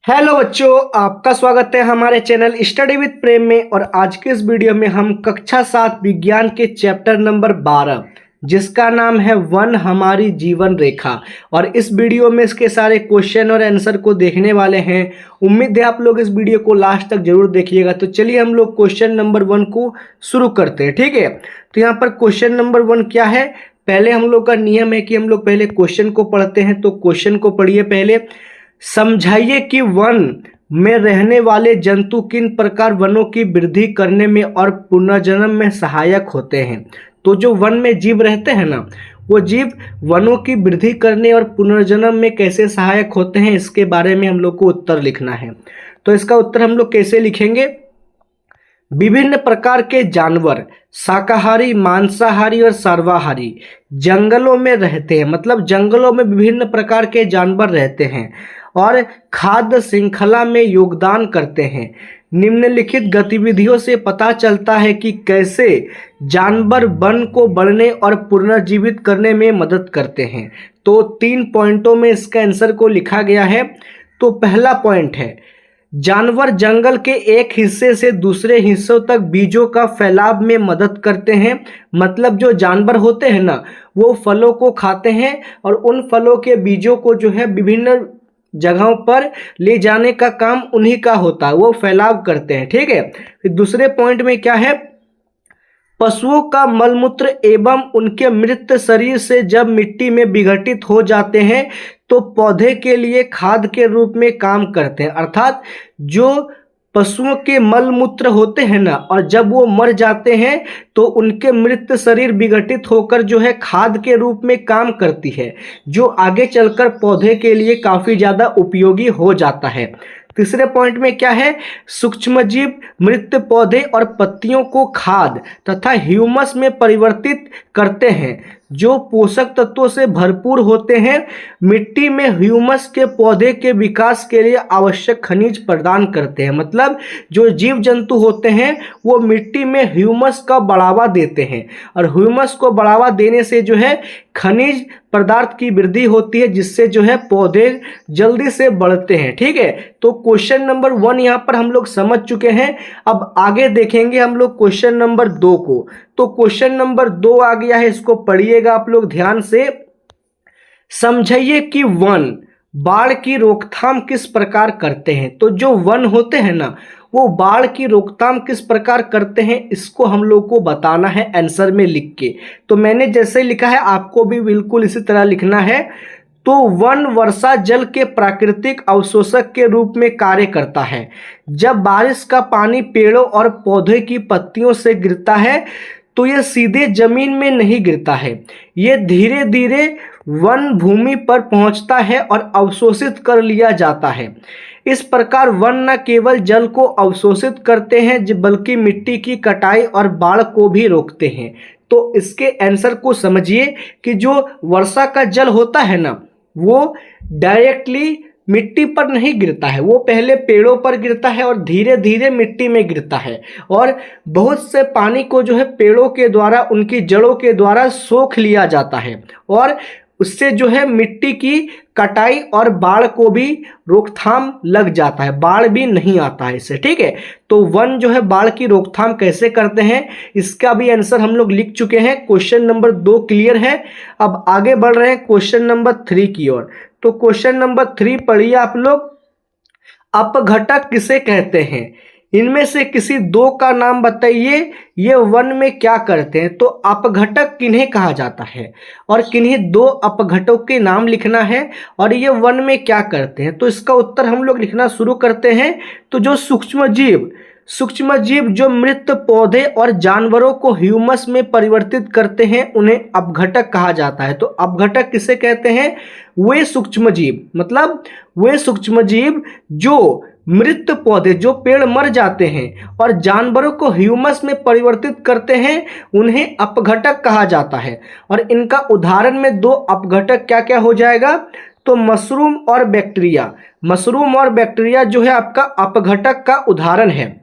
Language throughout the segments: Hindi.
हेलो बच्चों, आपका स्वागत है हमारे चैनल स्टडी विद प्रेम में। और आज के इस वीडियो में हम कक्षा 7 विज्ञान के चैप्टर नंबर 12 जिसका नाम है वन हमारी जीवन रेखा, और इस वीडियो में इसके सारे क्वेश्चन और आंसर को देखने वाले हैं। उम्मीद है आप लोग इस वीडियो को लास्ट तक जरूर देखिएगा। तो चलिए हम लोग क्वेश्चन नंबर 1 को शुरू करते हैं, ठीक है। तो यहाँ पर क्वेश्चन नंबर 1 क्या है, पहले हम लोग का नियम है कि हम लोग पहले क्वेश्चन को पढ़ते हैं। तो क्वेश्चन को पढ़िए पहले। समझाइए कि वन में रहने वाले जंतु किन प्रकार वनों की वृद्धि करने में और पुनर्जन्म में सहायक होते हैं। तो जो वन में जीव रहते हैं ना, वो जीव वनों की वृद्धि करने और पुनर्जन्म में कैसे सहायक होते हैं, इसके बारे में हम लोग को उत्तर लिखना है। तो इसका उत्तर हम लोग कैसे लिखेंगे। विभिन्न प्रकार के जानवर शाकाहारी, मांसाहारी और सर्वाहारी जंगलों में रहते हैं। मतलब जंगलों में विभिन्न प्रकार के जानवर रहते हैं और खाद्य श्रृंखला में योगदान करते हैं। निम्नलिखित गतिविधियों से पता चलता है कि कैसे जानवर वन को बढ़ने और पुनर्जीवित करने में मदद करते हैं। तो 3 पॉइंटों में इसका आंसर को लिखा गया है। तो पहला पॉइंट है, जानवर जंगल के एक हिस्से से दूसरे हिस्सों तक बीजों का फैलाव में मदद करते हैं। मतलब जो जानवर होते हैं ना, वो फलों को खाते हैं और उन फलों के बीजों को जो है विभिन्न जगहों पर ले जाने का काम उन्हीं का होता है, वो फैलाव करते हैं, ठीक है। फिर दूसरे पॉइंट में क्या है, पशुओं का मलमूत्र एवं उनके मृत शरीर से जब मिट्टी में विघटित हो जाते हैं तो पौधे के लिए खाद के रूप में काम करते हैं। अर्थात जो पशुओं के मलमूत्र होते हैं ना, और जब वो मर जाते हैं तो उनके मृत शरीर विघटित होकर जो है खाद के रूप में काम करती है, जो आगे चलकर पौधे के लिए काफ़ी ज़्यादा उपयोगी हो जाता है। तीसरे पॉइंट में क्या है, सूक्ष्मजीव मृत पौधे और पत्तियों को खाद तथा ह्यूमस में परिवर्तित करते हैं जो पोषक तत्वों से भरपूर होते हैं। मिट्टी में ह्यूमस के पौधे के विकास के लिए आवश्यक खनिज प्रदान करते हैं। मतलब जो जीव जंतु होते हैं वो मिट्टी में ह्यूमस का बढ़ावा देते हैं, और ह्यूमस को बढ़ावा देने से जो है खनिज पदार्थ की वृद्धि होती है, जिससे जो है पौधे जल्दी से बढ़ते हैं, ठीक है। तो क्वेश्चन नंबर 1 यहाँ पर हम लोग समझ चुके हैं। अब आगे देखेंगे हम लोग क्वेश्चन नंबर 2 को। तो क्वेश्चन नंबर 2 आ गया है, इसको पढ़िएगा आप लोग ध्यान से। समझाइए कि वन बाढ़ की रोकथाम किस प्रकार करते हैं। तो जो वन होते हैं ना, वो बाढ़ की रोकथाम किस प्रकार करते हैं, इसको हम लोग को बताना है आंसर में लिख के। तो मैंने जैसे लिखा है आपको भी बिल्कुल इसी तरह लिखना है। तो वन वर्षा जल के प्राकृतिक अवशोषक के रूप में कार्य करता है। जब बारिश का पानी पेड़ों और पौधे की पत्तियों से गिरता है तो यह सीधे जमीन में नहीं गिरता है, ये धीरे धीरे वन भूमि पर पहुंचता है और अवशोषित कर लिया जाता है। इस प्रकार वन न केवल जल को अवशोषित करते हैं बल्कि मिट्टी की कटाई और बाढ़ को भी रोकते हैं। तो इसके आंसर को समझिए कि जो वर्षा का जल होता है ना, वो डायरेक्टली मिट्टी पर नहीं गिरता है, वो पहले पेड़ों पर गिरता है और धीरे धीरे मिट्टी में गिरता है, और बहुत से पानी को जो है पेड़ों के द्वारा, उनकी जड़ों के द्वारा सोख लिया जाता है, और उससे जो है मिट्टी की कटाई और बाढ़ को भी रोकथाम लग जाता है, बाढ़ भी नहीं आता है इससे, ठीक है। तो वन जो है बाढ़ की रोकथाम कैसे करते हैं, इसका भी आंसर हम लोग लिख चुके हैं। क्वेश्चन नंबर 2 क्लियर है। अब आगे बढ़ रहे हैं क्वेश्चन नंबर 3 की ओर। तो क्वेश्चन नंबर 3 पढ़िए आप लोग। अपघटक किसे कहते हैं, इनमें से किसी 2 का नाम बताइए, ये वन में क्या करते हैं। तो अपघटक किन्हें कहा जाता है, और किन्हीं 2 अपघटकों के नाम लिखना है, और ये वन में क्या करते हैं। तो इसका उत्तर हम लोग लिखना शुरू करते हैं। तो जो सूक्ष्मजीव जो मृत पौधे और जानवरों को ह्यूमस में परिवर्तित करते हैं, उन्हें अपघटक कहा जाता है। तो अपघटक किसे कहते हैं, वे सूक्ष्मजीव, मतलब वे सूक्ष्मजीव जो मृत पौधे, जो पेड़ मर जाते हैं और जानवरों को ह्यूमस में परिवर्तित करते हैं, उन्हें अपघटक कहा जाता है। और इनका उदाहरण में 2 अपघटक क्या क्या हो जाएगा, तो मशरूम और बैक्टीरिया। मशरूम और बैक्टीरिया जो है आपका अपघटक का उदाहरण है।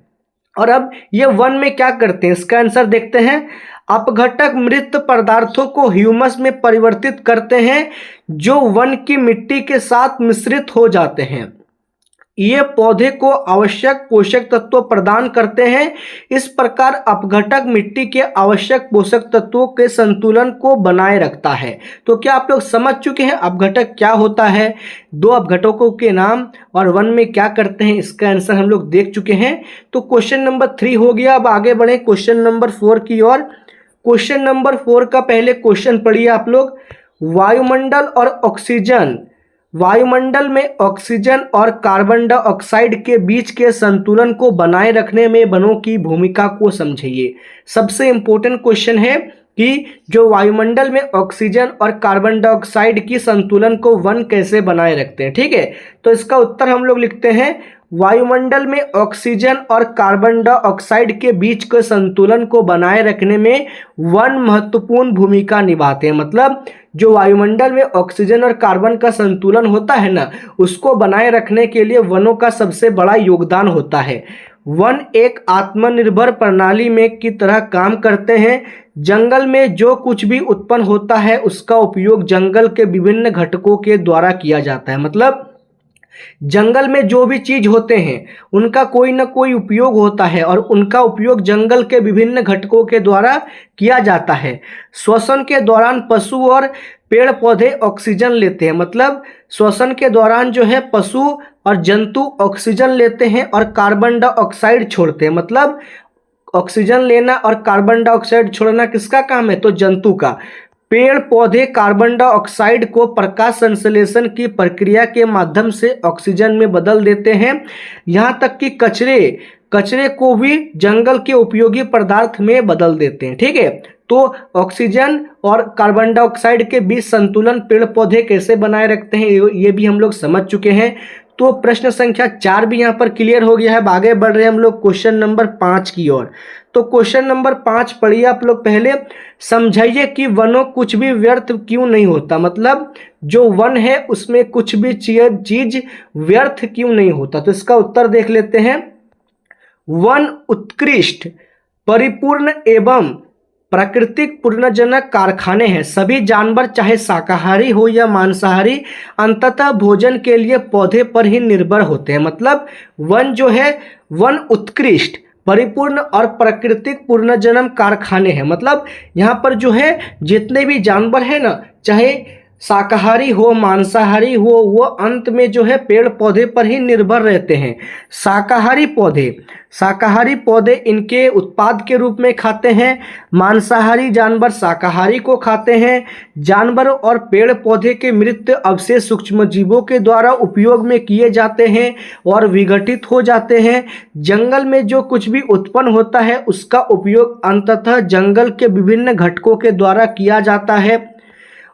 और अब ये वन में क्या करते हैं, इसका आंसर देखते हैं। अपघटक मृत पदार्थों को ह्यूमस में परिवर्तित करते हैं जो वन की मिट्टी के साथ मिश्रित हो जाते हैं। ये पौधे को आवश्यक पोषक तत्व प्रदान करते हैं। इस प्रकार अपघटक मिट्टी के आवश्यक पोषक तत्वों के संतुलन को बनाए रखता है। तो क्या आप लोग समझ चुके हैं अपघटक क्या होता है, दो अपघटकों के नाम और वन में क्या करते हैं, इसका आंसर हम लोग देख चुके हैं। तो क्वेश्चन नंबर 3 हो गया। अब आगे बढ़े क्वेश्चन नंबर 4 की ओर। क्वेश्चन नंबर 4 का पहले क्वेश्चन पढ़िए आप लोग। वायुमंडल में ऑक्सीजन और कार्बन डाइऑक्साइड के बीच के संतुलन को बनाए रखने में वनों की भूमिका को समझिए। सबसे इंपॉर्टेंट क्वेश्चन है कि जो वायुमंडल में ऑक्सीजन और कार्बन डाइऑक्साइड की संतुलन को वन कैसे बनाए रखते हैं। ठीक है, तो इसका उत्तर हम लोग लिखते हैं वायुमंडल में ऑक्सीजन और कार्बन डाइऑक्साइड के बीच के संतुलन को बनाए रखने में वन महत्वपूर्ण भूमिका निभाते हैं। मतलब जो वायुमंडल में ऑक्सीजन और कार्बन का संतुलन होता है ना, उसको बनाए रखने के लिए वनों का सबसे बड़ा योगदान होता है। वन एक आत्मनिर्भर प्रणाली में की तरह काम करते हैं। जंगल में जो कुछ भी उत्पन्न होता है उसका उपयोग जंगल के विभिन्न घटकों के द्वारा किया जाता है। मतलब जंगल में जो भी चीज होते हैं उनका कोई ना कोई उपयोग होता है और उनका उपयोग जंगल के विभिन्न घटकों के द्वारा किया जाता है। श्वसन के दौरान पशु और पेड़ पौधे ऑक्सीजन लेते हैं। मतलब श्वसन के दौरान जो है पशु और जंतु ऑक्सीजन लेते हैं और कार्बन डाइऑक्साइड छोड़ते हैं। मतलब ऑक्सीजन लेना और कार्बन डाइऑक्साइड छोड़ना किसका काम है, तो जंतु का। पेड़ पौधे कार्बन डाइऑक्साइड को प्रकाश संश्लेषण की प्रक्रिया के माध्यम से ऑक्सीजन में बदल देते हैं। यहाँ तक कि कचरे को भी जंगल के उपयोगी पदार्थ में बदल देते हैं। ठीक है, तो ऑक्सीजन और कार्बन डाइऑक्साइड के बीच संतुलन पेड़ पौधे कैसे बनाए रखते हैं ये भी हम लोग समझ चुके हैं। तो प्रश्न संख्या 4 भी यहाँ पर क्लियर हो गया है। अब आगे बढ़ रहे हैं हम लोग क्वेश्चन नंबर 5 की ओर। तो क्वेश्चन नंबर 5 पढ़िए आप लोग। पहले समझाइए कि वनों कुछ भी व्यर्थ क्यों नहीं होता। मतलब जो वन है उसमें कुछ भी चीज व्यर्थ क्यों नहीं होता। तो इसका उत्तर देख लेते हैं। वन उत्कृष्ट, परिपूर्ण एवं प्राकृतिक पुनर्जनक कारखाने हैं। सभी जानवर चाहे शाकाहारी हो या मांसाहारी अंततः भोजन के लिए पौधे पर ही निर्भर होते हैं। मतलब वन जो है वन उत्कृष्ट, परिपूर्ण और प्राकृतिक पुनर्जनन कारखाने हैं। मतलब यहाँ पर जो है जितने भी जानवर हैं ना, चाहे शाकाहारी हो मांसाहारी हो, वो अंत में जो है पेड़ पौधे पर ही निर्भर रहते हैं। शाकाहारी पौधे इनके उत्पाद के रूप में खाते हैं। मांसाहारी जानवर शाकाहारी को खाते हैं। जानवर और पेड़ पौधे के मृत अवशेष सूक्ष्मजीवों के द्वारा उपयोग में किए जाते हैं और विघटित हो जाते हैं। जंगल में जो कुछ भी उत्पन्न होता है उसका उपयोग अंततः जंगल के विभिन्न घटकों के द्वारा किया जाता है।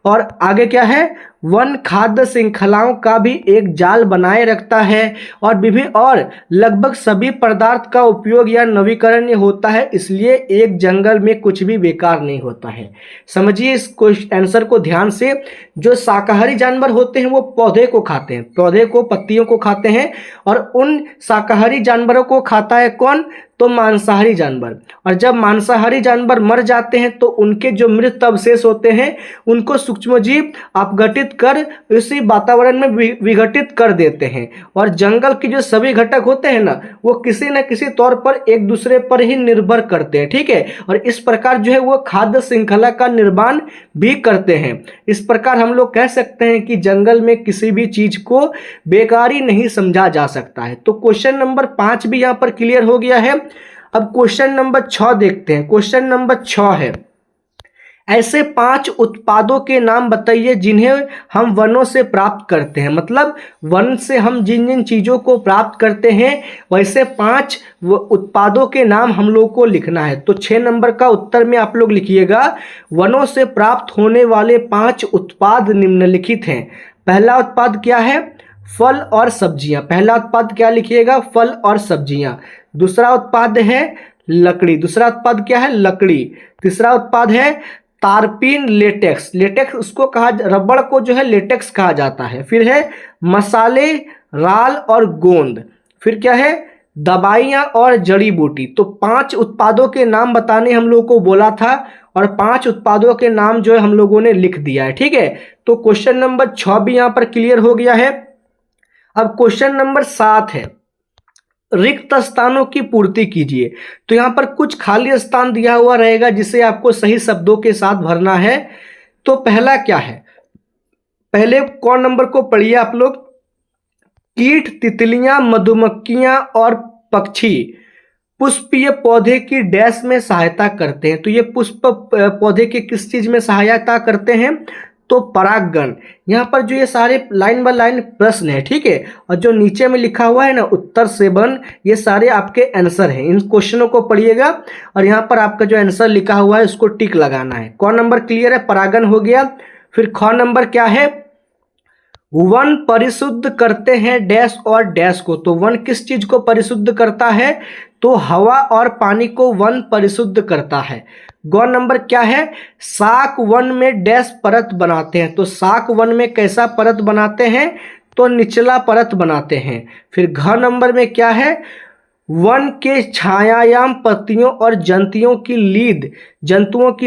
और आगे क्या है, वन खाद्य श्रृंखलाओं का भी एक जाल बनाए रखता है और लगभग सभी पदार्थ का उपयोग या नवीकरण होता है। इसलिए एक जंगल में कुछ भी बेकार नहीं होता है। समझिए इस आंसर को ध्यान से। जो शाकाहारी जानवर होते हैं वो पौधे को खाते हैं, पौधे को पत्तियों को खाते हैं। और उन शाकाहारी जानवरों को खाता है कौन, तो मांसाहारी जानवर। और जब मांसाहारी जानवर मर जाते हैं तो उनके जो मृत अवशेष होते हैं उनको सूक्ष्मजीव अपघटित कर इसी वातावरण में विघटित कर देते हैं। और जंगल के जो सभी घटक होते हैं ना, वो किसी न किसी तौर पर एक दूसरे पर ही निर्भर करते हैं। ठीक है, और इस प्रकार जो है वो खाद्य श्रृंखला का निर्माण भी करते हैं। इस प्रकार हम लोग कह सकते हैं कि जंगल में किसी भी चीज को बेकारी नहीं समझा जा सकता है। तो क्वेश्चन नंबर 5 भी यहाँ पर क्लियर हो गया है। अब क्वेश्चन नंबर 6 देखते हैं। क्वेश्चन नंबर 6 है, ऐसे 5 उत्पादों के नाम बताइए जिन्हें हम वनों से प्राप्त करते हैं। मतलब वन से हम जिन जिन चीज़ों को प्राप्त करते हैं वैसे 5 उत्पादों के नाम हम लोग को लिखना है। तो 6 नंबर का उत्तर में आप लोग लिखिएगा, वनों से प्राप्त होने वाले 5 उत्पाद निम्नलिखित हैं। पहला उत्पाद क्या है, फल और सब्जियां। पहला उत्पाद क्या लिखिएगा, फल और सब्जियां। दूसरा उत्पाद है लकड़ी। दूसरा उत्पाद क्या है, लकड़ी। तीसरा उत्पाद है तारपीन लेटेक्स। लेटेक्स उसको कहा, रबड़ को जो है लेटेक्स कहा जाता है। फिर है मसाले, राल और गोंद। फिर क्या है, दवाइयाँ और जड़ी बूटी। तो 5 उत्पादों के नाम बताने हम लोगों को बोला था और 5 उत्पादों के नाम जो है हम लोगों ने लिख दिया है। ठीक है, तो क्वेश्चन नंबर 6 भी यहाँ पर क्लियर हो गया है। अब क्वेश्चन नंबर 7 है, रिक्त स्थानों की पूर्ति कीजिए। तो यहाँ पर कुछ खाली स्थान दिया हुआ रहेगा जिसे आपको सही शब्दों के साथ भरना है। तो पहला क्या है, पहले कौन नंबर को पढ़िए आप लोग। कीट, तितलियां, मधुमक्खियां और पक्षी पुष्पीय पौधे की डैश में सहायता करते हैं। तो ये पुष्प पौधे के किस चीज में सहायता करते हैं, तो परागण। यहाँ पर जो ये सारे लाइन बाय लाइन प्रश्न है, ठीक है, और जो नीचे में लिखा हुआ है ना उत्तर सेवन, ये सारे आपके आंसर हैं। इन क्वेश्चनों को पढ़िएगा और यहाँ पर आपका जो आंसर लिखा हुआ है उसको टिक लगाना है। कौन नंबर क्लियर है, परागण हो गया। फिर ख नंबर क्या है, वन परिशुद्ध करते हैं डैश और डैश को। तो वन किस चीज को परिशुद्ध करता है, तो हवा और पानी को वन परिशुद्ध करता है। गौ नंबर क्या है, शाक वन में डैश परत बनाते हैं। तो शाक वन में कैसा परत बनाते हैं, तो निचला परत बनाते हैं। फिर घ नंबर में क्या है, वन के छायायाम पत्तियों और जंतुओं की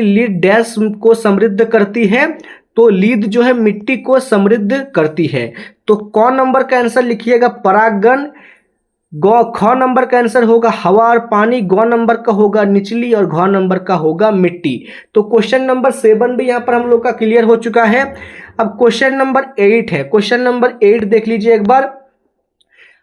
लीद डैश को समृद्ध करती है। तो लीद जो है मिट्टी को समृद्ध करती है। तो कौन नंबर का आंसर लिखिएगा, परागण। गौ ख नंबर का आंसर होगा हवा और पानी, गौ नंबर का होगा निचली और घ नंबर का होगा मिट्टी। तो क्वेश्चन नंबर 7 भी यहाँ पर हम लोग का क्लियर हो चुका है। अब क्वेश्चन नंबर 8 है। क्वेश्चन नंबर 8 देख लीजिए एक बार।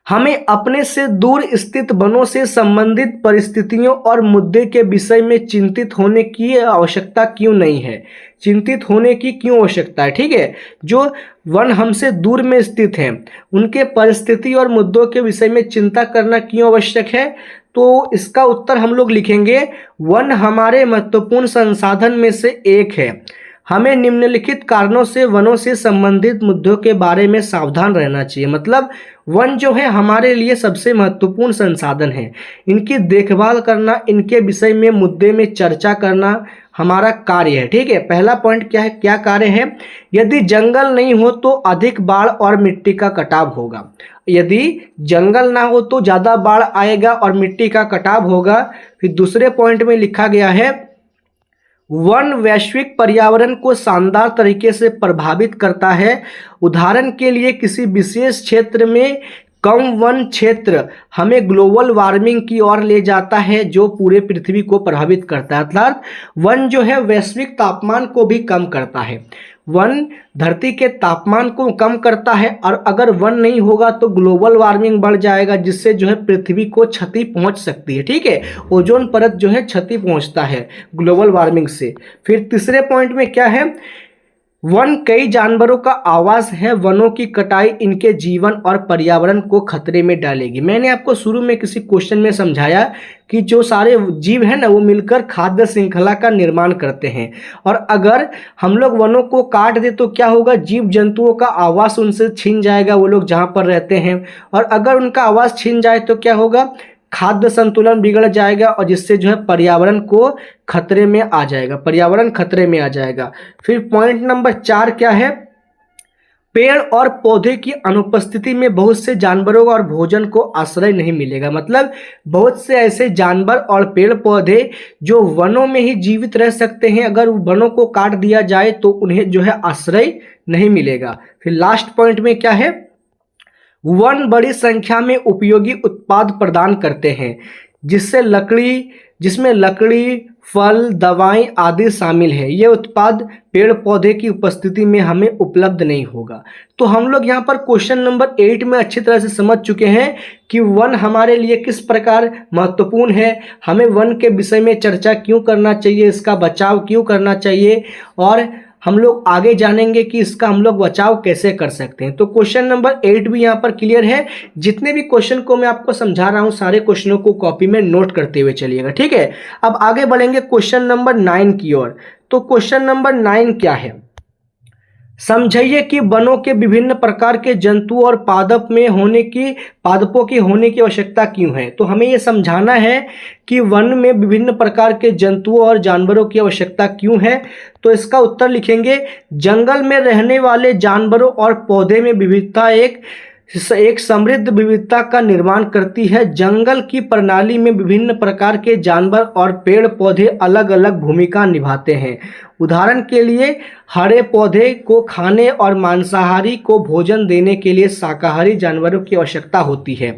हमें अपने से दूर स्थित वनों से संबंधित परिस्थितियों और मुद्दे के विषय में चिंतित होने की आवश्यकता क्यों नहीं है। चिंतित होने की क्यों आवश्यकता है, ठीक है। जो वन हमसे दूर में स्थित हैं उनके परिस्थिति और मुद्दों के विषय में चिंता करना क्यों आवश्यक है। तो इसका उत्तर हम लोग लिखेंगे, वन हमारे महत्वपूर्ण संसाधन में से एक है। हमें निम्नलिखित कारणों से वनों से संबंधित मुद्दों के बारे में सावधान रहना चाहिए। मतलब वन जो है हमारे लिए सबसे महत्वपूर्ण संसाधन है। इनकी देखभाल करना, इनके विषय में मुद्दे में चर्चा करना हमारा कार्य है, ठीक है। पहला पॉइंट क्या है, क्या कार्य है, यदि जंगल नहीं हो तो अधिक बाढ़ और मिट्टी का कटाव होगा। यदि जंगल ना हो तो ज़्यादा बाढ़ आएगा और मिट्टी का कटाव होगा। फिर दूसरे पॉइंट में लिखा गया है, वन वैश्विक पर्यावरण को शानदार तरीके से प्रभावित करता है। उदाहरण के लिए किसी विशेष क्षेत्र में कम वन क्षेत्र हमें ग्लोबल वार्मिंग की ओर ले जाता है जो पूरे पृथ्वी को प्रभावित करता है। अर्थात वन जो है वैश्विक तापमान को भी कम करता है। वन धरती के तापमान को कम करता है और अगर वन नहीं होगा तो ग्लोबल वार्मिंग बढ़ जाएगा जिससे जो है पृथ्वी को क्षति पहुंच सकती है, ठीक है। ओजोन परत जो है क्षति पहुंचता है ग्लोबल वार्मिंग से। फिर तीसरे पॉइंट में क्या है, वन कई जानवरों का आवास है। वनों की कटाई इनके जीवन और पर्यावरण को खतरे में डालेगी। मैंने आपको शुरू में किसी क्वेश्चन में समझाया कि जो सारे जीव हैं ना वो मिलकर खाद्य श्रृंखला का निर्माण करते हैं और अगर हम लोग वनों को काट दे तो क्या होगा, जीव जंतुओं का आवास उनसे छीन जाएगा, वो लोग जहाँ पर रहते हैं। और अगर उनका आवास छीन जाए तो क्या होगा, खाद्य संतुलन बिगड़ जाएगा और जिससे जो है पर्यावरण को खतरे में आ जाएगा, पर्यावरण खतरे में आ जाएगा। फिर पॉइंट नंबर 4 क्या है, पेड़ और पौधे की अनुपस्थिति में बहुत से जानवरों और भोजन को आश्रय नहीं मिलेगा। मतलब बहुत से ऐसे जानवर और पेड़ पौधे जो वनों में ही जीवित रह सकते हैं, अगर वनों को काट दिया जाए तो उन्हें जो है आश्रय नहीं मिलेगा। फिर लास्ट पॉइंट में क्या है, वन बड़ी संख्या में उपयोगी उत्पाद प्रदान करते हैं जिसमें लकड़ी, फल, दवाएं आदि शामिल है। ये उत्पाद पेड़ पौधे की उपस्थिति में हमें उपलब्ध नहीं होगा। तो हम लोग यहाँ पर क्वेश्चन नंबर 8 में अच्छी तरह से समझ चुके हैं कि वन हमारे लिए किस प्रकार महत्वपूर्ण है, हमें वन के विषय में चर्चा क्यों करना चाहिए, इसका बचाव क्यों करना चाहिए और हम लोग आगे जानेंगे कि इसका हम लोग बचाव कैसे कर सकते हैं। तो क्वेश्चन नंबर 8 भी यहाँ पर क्लियर है। जितने भी क्वेश्चन को मैं आपको समझा रहा हूँ सारे क्वेश्चनों को कॉपी में नोट करते हुए चलिएगा, ठीक है। अब आगे बढ़ेंगे क्वेश्चन नंबर 9 की ओर। तो क्वेश्चन नंबर 9 क्या है, समझिए कि वनों के विभिन्न प्रकार के जंतु और पादपों की होने की आवश्यकता क्यों है। तो हमें यह समझाना है कि वन में विभिन्न प्रकार के जंतुओं और जानवरों की आवश्यकता क्यों है। तो इसका उत्तर लिखेंगे, जंगल में रहने वाले जानवरों और पौधे में विविधता एक समृद्ध विविधता का निर्माण करती है। जंगल की प्रणाली में विभिन्न प्रकार के जानवर और पेड़ पौधे अलग अलग भूमिका निभाते हैं। उदाहरण के लिए हरे पौधे को खाने और मांसाहारी को भोजन देने के लिए शाकाहारी जानवरों की आवश्यकता होती है।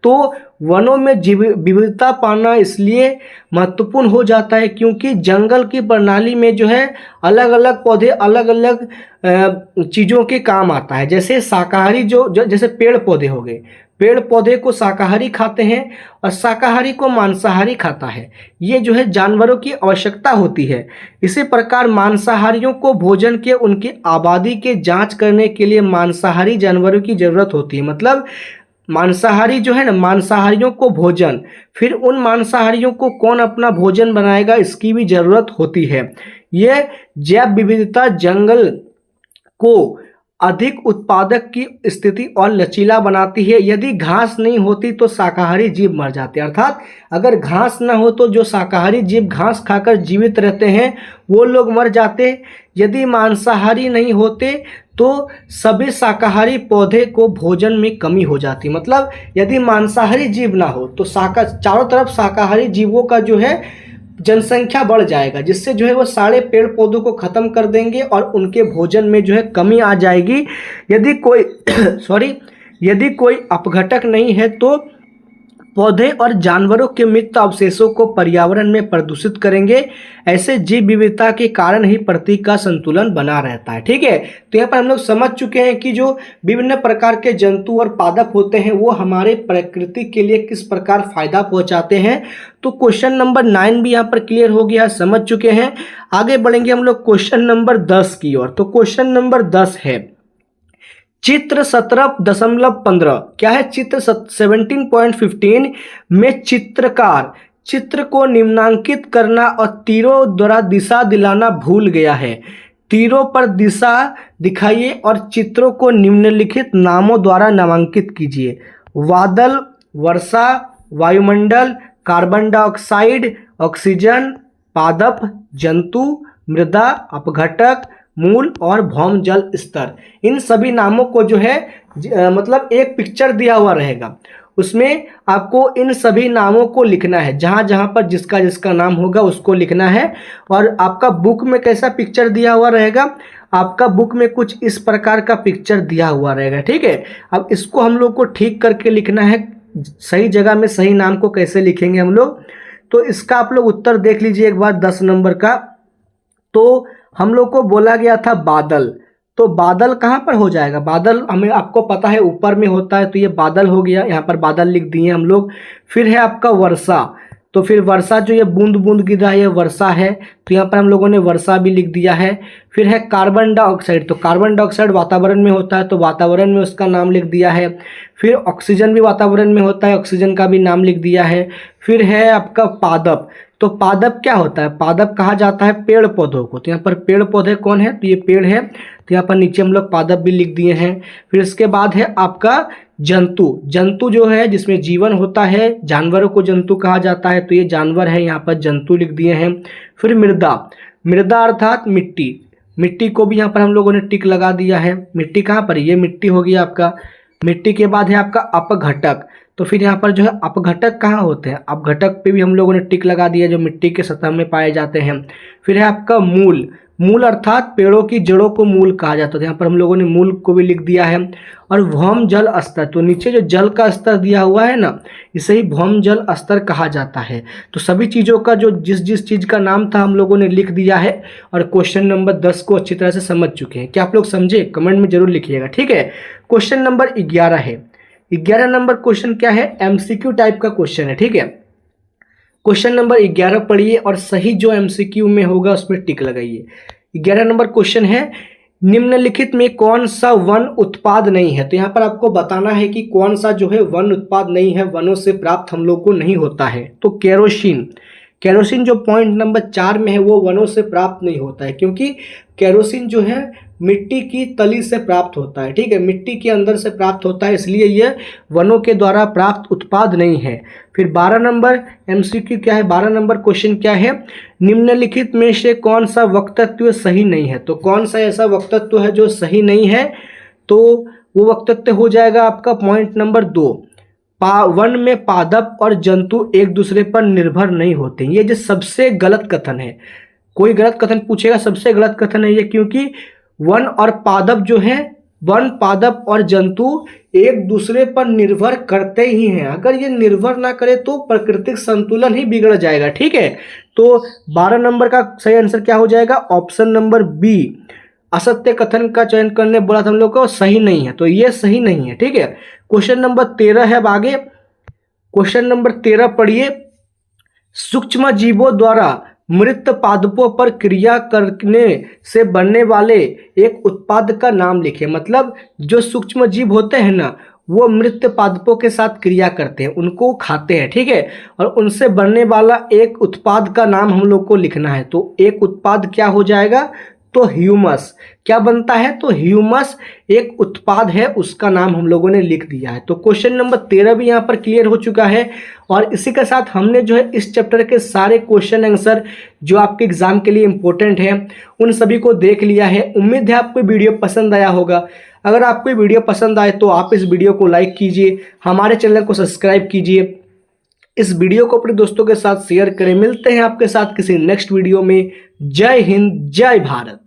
तो वनों में जीव विविधता पाना इसलिए महत्वपूर्ण हो जाता है क्योंकि जंगल की प्रणाली में जो है अलग अलग पौधे अलग अलग चीज़ों के काम आता है। जैसे शाकाहारी जैसे पेड़ पौधे हो गए, पेड़ पौधे को शाकाहारी खाते हैं और शाकाहारी को मांसाहारी खाता है। ये जो है जानवरों की आवश्यकता होती है। इसी प्रकार मांसाहारियों को भोजन के उनकी आबादी के जांच करने के लिए मांसाहारी जानवरों की ज़रूरत होती है। मतलब मांसाहारी जो है ना, मांसाहारियों को भोजन, फिर उन मांसाहारियों को कौन अपना भोजन बनाएगा इसकी भी ज़रूरत होती है। ये जैव विविधता जंगल को अधिक उत्पादक की स्थिति और लचीला बनाती है। यदि घास नहीं होती तो शाकाहारी जीव मर जाते, अर्थात अगर घास ना हो तो जो शाकाहारी जीव घास खाकर जीवित रहते हैं वो लोग मर जाते। यदि मांसाहारी नहीं होते तो सभी शाकाहारी पौधे को भोजन में कमी हो जाती। मतलब यदि मांसाहारी जीव ना हो तो चारों तरफ शाकाहारी जीवों का जो है जनसंख्या बढ़ जाएगा, जिससे जो है वो सारे पेड़ पौधों को खत्म कर देंगे और उनके भोजन में जो है कमी आ जाएगी। यदि कोई यदि कोई अपघटक नहीं है तो पौधे और जानवरों के मृत अवशेषों को पर्यावरण में प्रदूषित करेंगे। ऐसे जीव विविधता के कारण ही प्रकृति का संतुलन बना रहता है। ठीक है, तो यहाँ पर हम लोग समझ चुके हैं कि जो विभिन्न प्रकार के जंतु और पादप होते हैं वो हमारे प्रकृति के लिए किस प्रकार फायदा पहुंचाते हैं। तो क्वेश्चन नंबर 9 भी यहाँ पर क्लियर हो गया, समझ चुके हैं। आगे बढ़ेंगे हम लोग क्वेश्चन नंबर 10 की ओर। तो क्वेश्चन नंबर 10 है चित्र 17.15। क्या है? चित्र 17.15 में चित्रकार चित्र को निम्नांकित करना और तीरों द्वारा दिशा दिलाना भूल गया है। तीरों पर दिशा दिखाइए और चित्रों को निम्नलिखित नामों द्वारा नामांकित कीजिए। बादल, वर्षा, वायुमंडल, कार्बन डाइऑक्साइड, ऑक्सीजन, पादप, जंतु, मृदा, अपघटक, मूल और भौम जल स्तर। इन सभी नामों को जो है मतलब एक पिक्चर दिया हुआ रहेगा, उसमें आपको इन सभी नामों को लिखना है। जहाँ जहाँ पर जिसका जिसका नाम होगा उसको लिखना है। और आपका बुक में कैसा पिक्चर दिया हुआ रहेगा? आपका बुक में कुछ इस प्रकार का पिक्चर दिया हुआ रहेगा। ठीक है, अब इसको हम लोग को ठीक करके लिखना है। सही जगह में सही नाम को कैसे लिखेंगे हम लोग, तो इसका आप लोग उत्तर देख लीजिए एक बार 10 नंबर का। तो हम लोग को बोला गया था बादल, तो बादल कहाँ पर हो जाएगा? बादल हमें आपको पता है ऊपर में होता है, तो ये बादल हो गया, यहाँ पर बादल लिख दिए हम लोग। फिर है आपका वर्षा, तो फिर वर्षा जो ये बूंद बूंद गिर रहा है ये वर्षा है, तो यहाँ पर हम लोगों ने वर्षा भी लिख दिया है। फिर है कार्बन डाइऑक्साइड, तो कार्बन डाइऑक्साइड वातावरण में होता है तो वातावरण में उसका नाम लिख दिया है। फिर ऑक्सीजन भी वातावरण में होता है, ऑक्सीजन का भी नाम लिख दिया है। फिर है आपका पादप, तो पादप क्या होता है? पादप कहा जाता है पेड़ पौधों को, तो यहाँ पर पेड़ पौधे कौन है? तो ये पेड़ है, तो यहाँ पर नीचे हम लोग पादप भी लिख दिए हैं। फिर इसके बाद है आपका जंतु, जंतु जो है जिसमें जीवन होता है, जानवरों को जंतु कहा जाता है, तो ये जानवर है, यहाँ पर जंतु लिख दिए हैं। फिर मृदा, मृदा अर्थात मिट्टी, मिट्टी को भी यहाँ पर हम लोगों ने टिक लगा दिया है। मिट्टी कहाँ पर? ये मिट्टी हो गया आपका। मिट्टी के बाद है आपका अपघटक, तो फिर यहाँ पर जो है अपघटक कहाँ होते हैं? अपघटक पे भी हम लोगों ने टिक लगा दिया, जो मिट्टी के सतह में पाए जाते हैं। फिर है आपका मूल, मूल अर्थात पेड़ों की जड़ों को मूल कहा जाता है, तो यहाँ पर हम लोगों ने मूल को भी लिख दिया है। और भौम जल स्तर, तो नीचे जो जल का स्तर दिया हुआ है ना, इसे ही भौम जल स्तर कहा जाता है। तो सभी चीज़ों का जो जिस जिस चीज़ का नाम था हम लोगों ने लिख दिया है और क्वेश्चन नंबर 10 को अच्छी तरह से समझ चुके हैं। क्या आप लोग समझे? कमेंट में जरूर लिखिएगा। ठीक है, क्वेश्चन नंबर 11 है। 11 नंबर क्वेश्चन क्या है? एमसीक्यू टाइप का क्वेश्चन है। ठीक है, क्वेश्चन नंबर 11 पढ़िए और सही जो एमसीक्यू में होगा उसमें टिक लगाइए। 11 नंबर क्वेश्चन है निम्नलिखित में कौन सा वन उत्पाद नहीं है? तो यहाँ पर आपको बताना है कि कौन सा जो है वन उत्पाद नहीं है, वनों से प्राप्त हम लोग को नहीं होता है। तो केरोसिन, केरोसिन जो पॉइंट नंबर 4 में है वो वनों से प्राप्त नहीं होता है, क्योंकि केरोसिन जो है मिट्टी की तली से प्राप्त होता है। ठीक है, मिट्टी के अंदर से प्राप्त होता है, इसलिए यह वनों के द्वारा प्राप्त उत्पाद नहीं है। फिर 12 नंबर एमसीक्यू क्या है? 12 नंबर क्वेश्चन क्या है? निम्नलिखित में से कौन सा वक्तव्य सही नहीं है? तो कौन सा ऐसा वक्तव्य है जो सही नहीं है? तो वो वक्तव्य हो जाएगा आपका पॉइंट नंबर 2, वन में पादप और जंतु एक दूसरे पर निर्भर नहीं होते। ये जो सबसे गलत कथन है, कोई गलत कथन पूछेगा सबसे गलत कथन है ये, क्योंकि वन और पादप जो है, वन पादप और जंतु एक दूसरे पर निर्भर करते ही हैं। अगर ये निर्भर ना करे तो प्राकृतिक संतुलन ही बिगड़ जाएगा। ठीक है, तो 12 नंबर का सही आंसर क्या हो जाएगा? ऑप्शन नंबर बी, असत्य कथन का चयन करने बोला था हम लोग को, सही नहीं है, तो ये सही नहीं है। ठीक है, क्वेश्चन नंबर 13 है। अब आगे क्वेश्चन नंबर 13 पढ़िए। सूक्ष्म जीवों द्वारा मृत पादपों पर क्रिया करने से बनने वाले एक उत्पाद का नाम लिखिए। मतलब जो सूक्ष्म जीव होते हैं ना, वो मृत पादपों के साथ क्रिया करते हैं, उनको खाते हैं। ठीक है, और उनसे बनने वाला एक उत्पाद का नाम हम लोग को लिखना है। तो एक उत्पाद क्या हो जाएगा? तो ह्यूमस। क्या बनता है? तो ह्यूमस एक उत्पाद है, उसका नाम हम लोगों ने लिख दिया है। तो क्वेश्चन नंबर 13 भी यहाँ पर क्लियर हो चुका है। और इसी के साथ हमने जो है इस चैप्टर के सारे क्वेश्चन आंसर जो आपके एग्जाम के लिए इंपॉर्टेंट हैं उन सभी को देख लिया है। उम्मीद है आपको वीडियो पसंद आया होगा। अगर आपको वीडियो पसंद आए तो आप इस वीडियो को लाइक कीजिए, हमारे चैनल को सब्सक्राइब कीजिए, इस वीडियो को अपने दोस्तों के साथ शेयर करें। मिलते हैं आपके साथ किसी नेक्स्ट वीडियो में। जय हिंद, जय भारत।